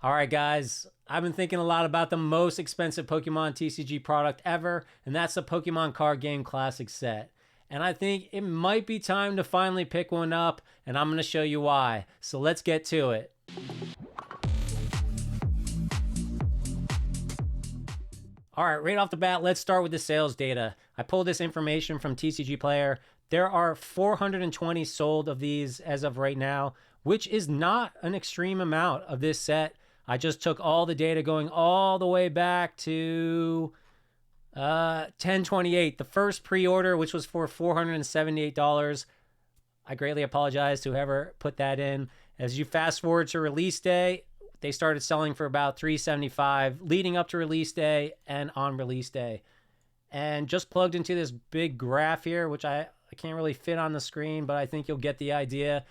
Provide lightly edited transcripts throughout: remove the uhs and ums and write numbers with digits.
All right, guys, I've been thinking a lot about the most expensive Pokemon TCG product ever, and that's the Pokemon Card Game Classic set. And I think it might be time to finally pick one up, and I'm going to show you why. So let's get to it. All right, right off the bat, let's start with the sales data. I pulled this information from TCG Player. There are 420 sold of these as of right now, which is not an extreme amount of this set. I just took all the data going all the way back to 10/28, the first pre-order, which was for $478. I greatly apologize to whoever put that in. As you fast forward to release day, they started selling for about $375 leading up to release day and on release day. And just plugged into this big graph here, which I can't really fit on the screen, but I think you'll get the idea.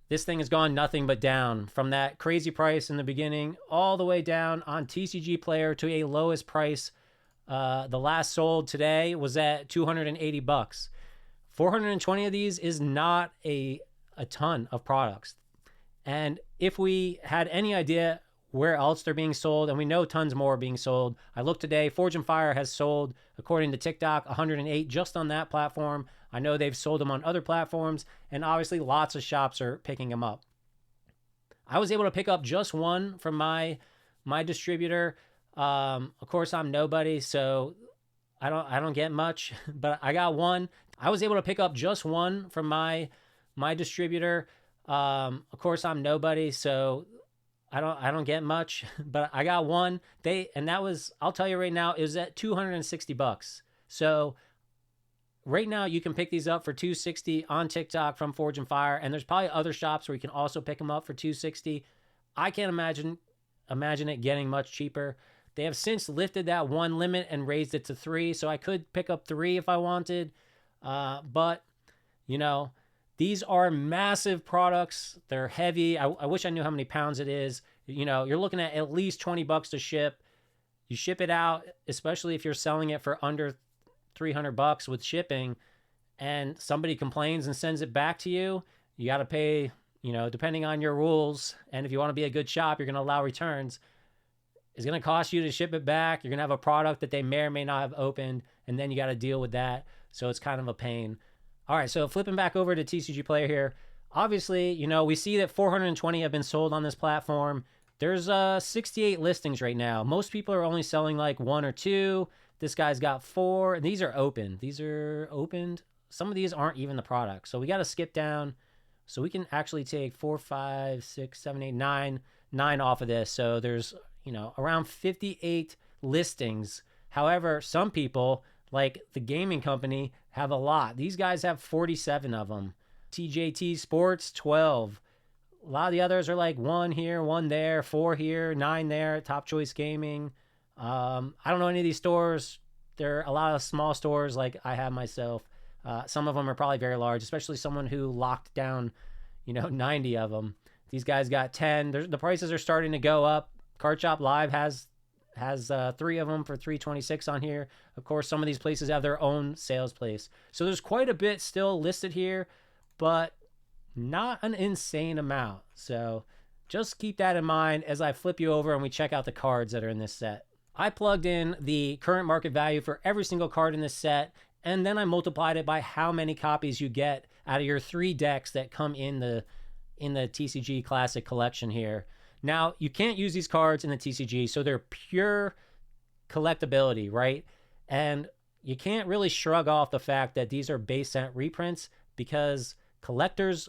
This thing has gone nothing but down from that crazy price in the beginning all the way down on TCG Player to a lowest price. The last sold today was at $280. 420 of these is not a ton of products. And if we had any idea where else they're being sold, and we know tons more are being sold. I looked today, Forge and Fire has sold, according to TikTok, 108 just on that platform. I know they've sold them on other platforms, and obviously lots of shops are picking them up. I was able to pick up just one from my distributor. Of course, I'm nobody, so I don't get much, but I got one. I was able to pick up just one from my distributor. Of course, I'm nobody, so I don't get much, but I got one. And that was, I'll tell you right now, it was at $260. So right now you can pick these up for $260 on TikTok from Forge and Fire, and there's probably other shops where you can also pick them up for $260. I can't imagine it getting much cheaper. They have since lifted that one limit and raised it to 3, so I could pick up 3 if I wanted. But you know, these are massive products. They're heavy. I wish I knew how many pounds it is. You know, you're looking at least $20 to ship. You ship it out, especially if you're selling it for under $300 with shipping, and somebody complains and sends it back to you. You got to pay, you know, depending on your rules. And if you want to be a good shop, you're going to allow returns. It's going to cost you to ship it back. You're going to have a product that they may or may not have opened, and then you got to deal with that. So it's kind of a pain. All right, so flipping back over to TCG Player here. Obviously, you know, we see that 420 have been sold on this platform. There's 68 listings right now. Most people are only selling like 1 or 2. This guy's got 4. And these are open. These are opened. Some of these aren't even the product. So we got to skip down. So we can actually take 4, 5, 6, 7, 8, 9 off of this. So there's, you know, around 58 listings. However, some people, like the gaming company, have a lot. These guys have 47 of them. TJT Sports, 12. A lot of the others are like 1 here, 1 there, 4 here, 9 there. Top Choice Gaming. I don't know any of these stores. There are a lot of small stores like I have myself. Some of them are probably very large, especially someone who locked down, you know, 90 of them. These guys got 10. The prices are starting to go up. Card Shop Live has 3 of them for $326 on here. Of course, some of these places have their own sales place. So there's quite a bit still listed here, but not an insane amount. So just keep that in mind as I flip you over and we check out the cards that are in this set. I plugged in the current market value for every single card in this set, and then I multiplied it by how many copies you get out of your 3 decks that come in the TCG Classic collection here. Now, you can't use these cards in the TCG, so they're pure collectability, right? And you can't really shrug off the fact that these are base set reprints because collectors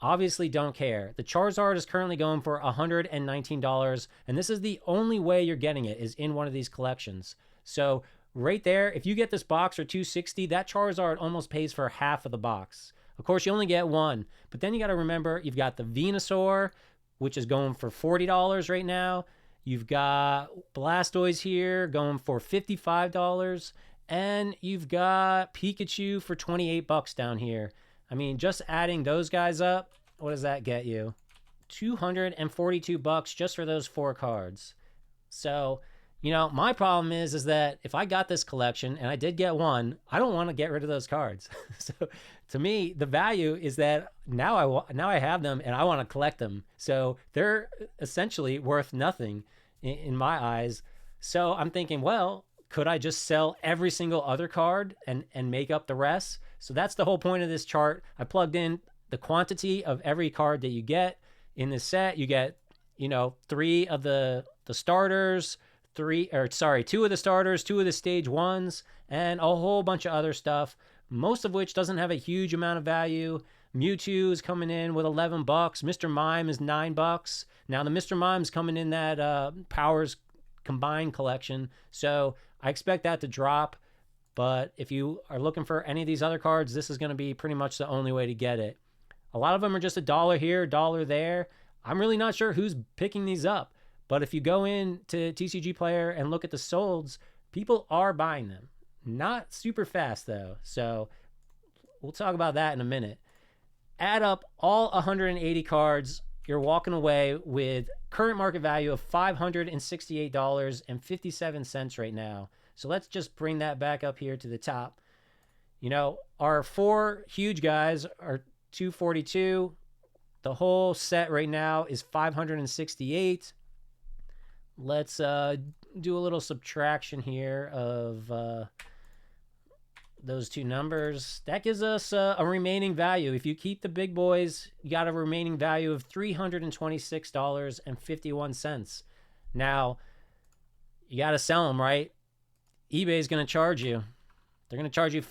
obviously don't care. The Charizard is currently going for $119, and this is the only way you're getting it is in one of these collections. So right there, if you get this box for $260, that Charizard almost pays for half of the box. Of course, you only get one, but then you got to remember you've got the Venusaur, which is going for $40 right now. You've got Blastoise here going for $55, and you've got Pikachu for $28 down here. I mean, just adding those guys up, what does that get you? $242 just for those 4 cards. So My problem is that if I got this collection and I did get one, I don't want to get rid of those cards. So to me, the value is that now I have them and I want to collect them. So they're essentially worth nothing in my eyes. So I'm thinking, well, could I just sell every single other card and make up the rest? So that's the whole point of this chart. I plugged in the quantity of every card that you get in this set. You get, 3 of the starters, two of the starters, 2 of the stage ones, and a whole bunch of other stuff, most of which doesn't have a huge amount of value. Mewtwo is coming in with $11. Mr. Mime is $9. Now the Mr. Mime's coming in that Powers Combined collection, so I expect that to drop. But if you are looking for any of these other cards, this is going to be pretty much the only way to get it. A lot of them are just $1 here, $1 there. I'm really not sure who's picking these up. But if you go into TCG Player and look at the solds, people are buying them. Not super fast, though. So we'll talk about that in a minute. Add up all 180 cards. You're walking away with current market value of $568.57 right now. So let's just bring that back up here to the top. Our 4 huge guys are $242. The whole set right now is $568. Let's do a little subtraction here of those two numbers. That gives us a remaining value. If you keep the big boys, you got a remaining value of $326.51. Now, you got to sell them, right? eBay is going to charge you. They're going to charge you,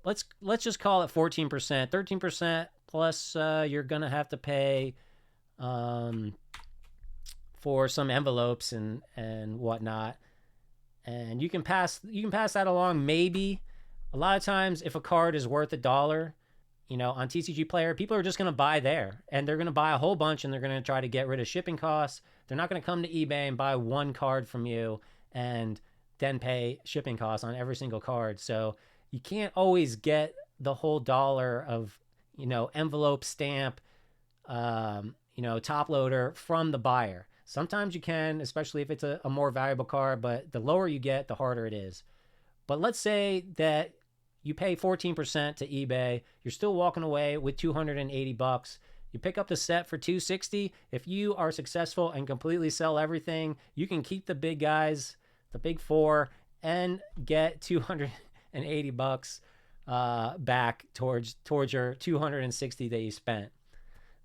let's just call it 14%. 13% plus you're going to have to pay for some envelopes and whatnot. And you can pass that along maybe. A lot of times if a card is worth $1, on TCG Player, people are just going to buy there. And they're going to buy a whole bunch and they're going to try to get rid of shipping costs. They're not going to come to eBay and buy one card from you and then pay shipping costs on every single card. So you can't always get the whole dollar of, envelope, stamp, top loader from the buyer. Sometimes you can, especially if it's a more valuable card, but the lower you get, the harder it is. But let's say that you pay 14% to eBay. You're still walking away with $280. You pick up the set for $260. If you are successful and completely sell everything, you can keep the big guys, the big 4, and get $280 back towards your $260 that you spent.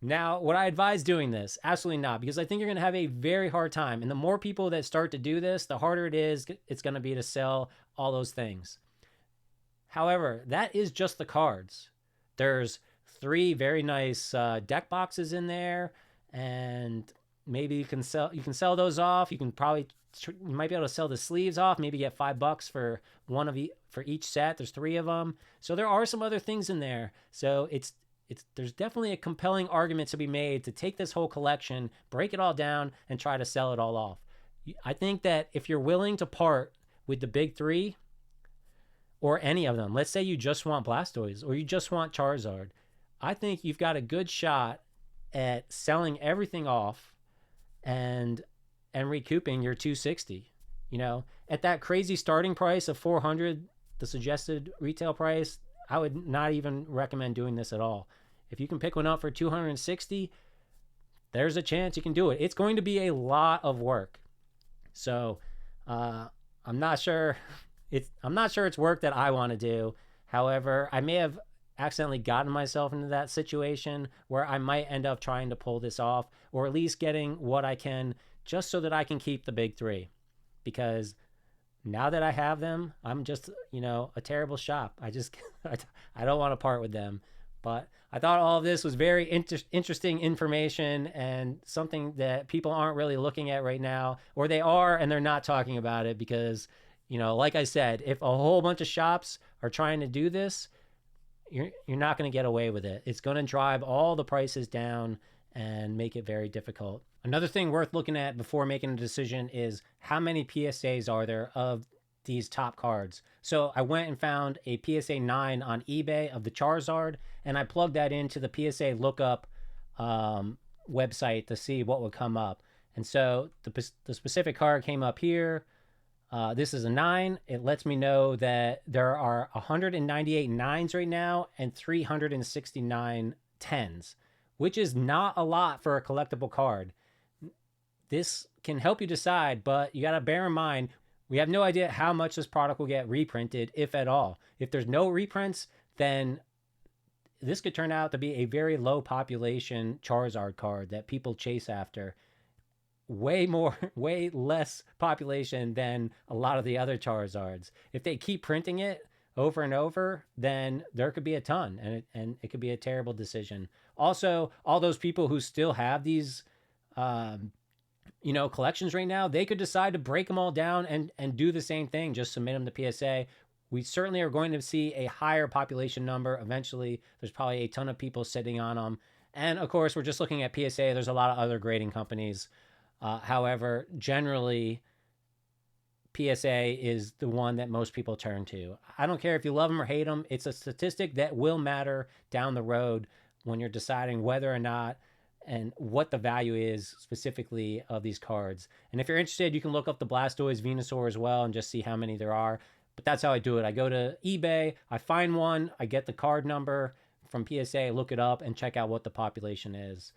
Now, would I advise doing this? Absolutely not, because I think you're going to have a very hard time. And the more people that start to do this, the harder it's going to be to sell all those things. However, that is just the cards. There's 3 very nice deck boxes in there, and maybe you can sell those off. You might be able to sell the sleeves off, maybe get $5 for for each set. There's 3 of them. So there are some other things in there. So there's definitely a compelling argument to be made to take this whole collection, break it all down, and try to sell it all off. I think that if you're willing to part with the big 3 or any of them, let's say you just want Blastoise or you just want Charizard, I think you've got a good shot at selling everything off and recouping your $260. At that crazy starting price of $400, the suggested retail price, I would not even recommend doing this at all. If you can pick one up for $260, there's a chance you can do it. It's going to be a lot of work. So I'm not sure it's work that I want to do. However, I may have accidentally gotten myself into that situation where I might end up trying to pull this off, or at least getting what I can just so that I can keep the big 3. Because now that I have them, I'm just, a terrible shop. I don't want to part with them. But I thought all of this was very interesting information and something that people aren't really looking at right now, or they are and they're not talking about it because, like I said, if a whole bunch of shops are trying to do this, you're not going to get away with it. It's going to drive all the prices down and make it very difficult. Another thing worth looking at before making a decision is how many PSAs are there of these top cards. So I went and found a PSA 9 on eBay of the Charizard, and I plugged that into the PSA lookup website to see what would come up. And so the specific card came up here. This is a 9. It lets me know that there are 198 9s right now and 369 10s, which is not a lot for a collectible card. This can help you decide, but you got to bear in mind, we have no idea how much this product will get reprinted, if at all. If there's no reprints, then this could turn out to be a very low population Charizard card that people chase after. Way less population than a lot of the other Charizards. If they keep printing it over and over, then there could be a ton, and it could be a terrible decision. Also, all those people who still have these, collections right now, they could decide to break them all down and do the same thing, just submit them to PSA. We certainly are going to see a higher population number eventually. There's probably a ton of people sitting on them. And of course, we're just looking at PSA. There's a lot of other grading companies. However, generally, PSA is the one that most people turn to. I don't care if you love them or hate them. It's a statistic that will matter down the road when you're deciding whether or not and what the value is specifically of these cards. And if you're interested, you can look up the Blastoise Venusaur as well and just see how many there are. But that's how I do it. I go to eBay, I find one, I get the card number from PSA, look it up, and check out what the population is.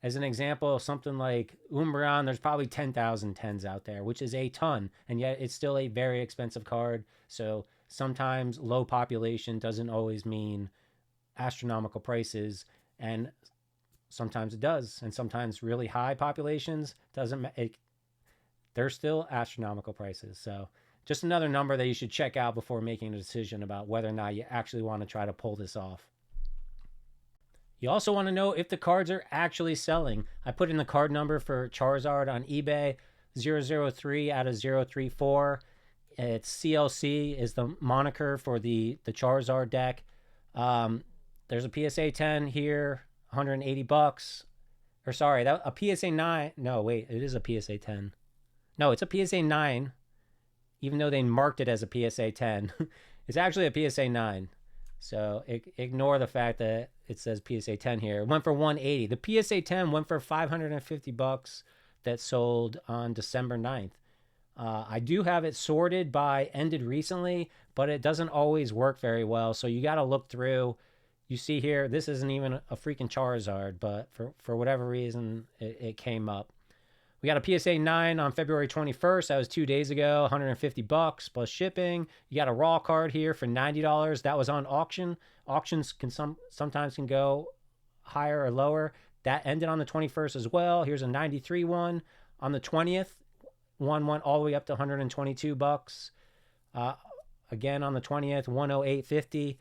As an example, something like Umbreon, there's probably 10,000 10s out there, which is a ton, and yet it's still a very expensive card. So sometimes low population doesn't always mean astronomical prices, and sometimes it does. And sometimes really high populations they're still astronomical prices. So just another number that you should check out before making a decision about whether or not you actually want to try to pull this off. You also want to know if the cards are actually selling. I put in the card number for Charizard on eBay, 003 out of 034. It's CLC is the moniker for the Charizard deck. There's a PSA 10 here, $180. Or sorry, a PSA 9. No, wait, it is a PSA 10. No, it's a PSA 9, even though they marked it as a PSA 10. It's actually a PSA 9. So ignore the fact that it says PSA 10 here. It went for $180. The PSA 10 went for $550 that sold on December 9th. I do have it sorted by ended recently, but it doesn't always work very well. So you got to look through. You see here, this isn't even a freaking Charizard, but for whatever reason, it came up. We got a PSA 9 on February 21st. That was 2 days ago, $150 plus shipping. You got a raw card here for $90. That was on auction. Auctions can sometimes can go higher or lower. That ended on the 21st as well. Here's a 93 one. On the 20th, one went all the way up to $122. Again, on the 20th, $108.50.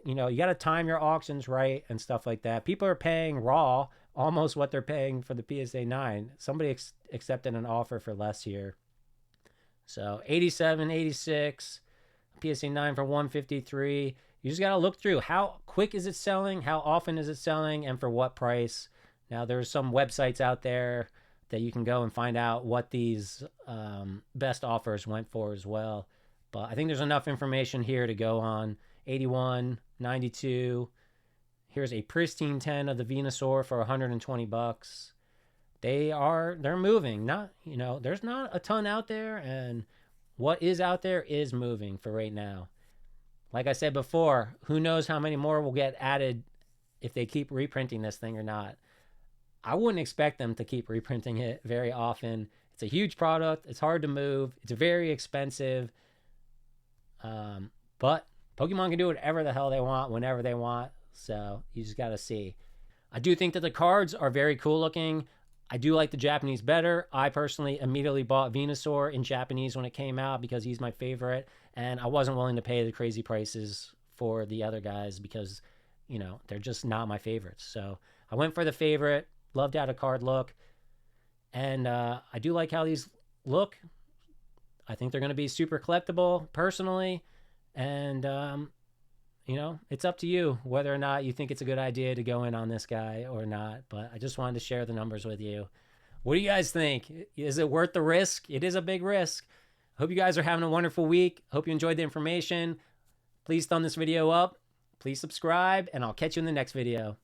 You got to time your auctions right and stuff like that. People are paying raw almost what they're paying for the PSA 9. Somebody accepted an offer for less here. So 87, 86, PSA 9 for 153. You just got to look through how quick is it selling, how often is it selling, and for what price. Now, there's some websites out there that you can go and find out what these best offers went for as well. But I think there's enough information here to go on. 81, 92. Here's a pristine 10 of the Venusaur for $120. They're moving. There's not a ton out there, and what is out there is moving for right now. Like I said before, who knows how many more will get added if they keep reprinting this thing or not. I wouldn't expect them to keep reprinting it very often. It's a huge product. It's hard to move. It's very expensive. But Pokemon can do whatever the hell they want, whenever they want. So you just got to see. I do think that the cards are very cool looking. I do like the Japanese better. I personally immediately bought Venusaur in Japanese when it came out because he's my favorite. And I wasn't willing to pay the crazy prices for the other guys because, they're just not my favorites. So I went for the favorite. Loved how the card look. And I do like how these look. I think they're going to be super collectible personally. And, it's up to you whether or not you think it's a good idea to go in on this guy or not. But I just wanted to share the numbers with you. What do you guys think? Is it worth the risk? It is a big risk. Hope you guys are having a wonderful week. Hope you enjoyed the information. Please thumb this video up. Please subscribe, and I'll catch you in the next video.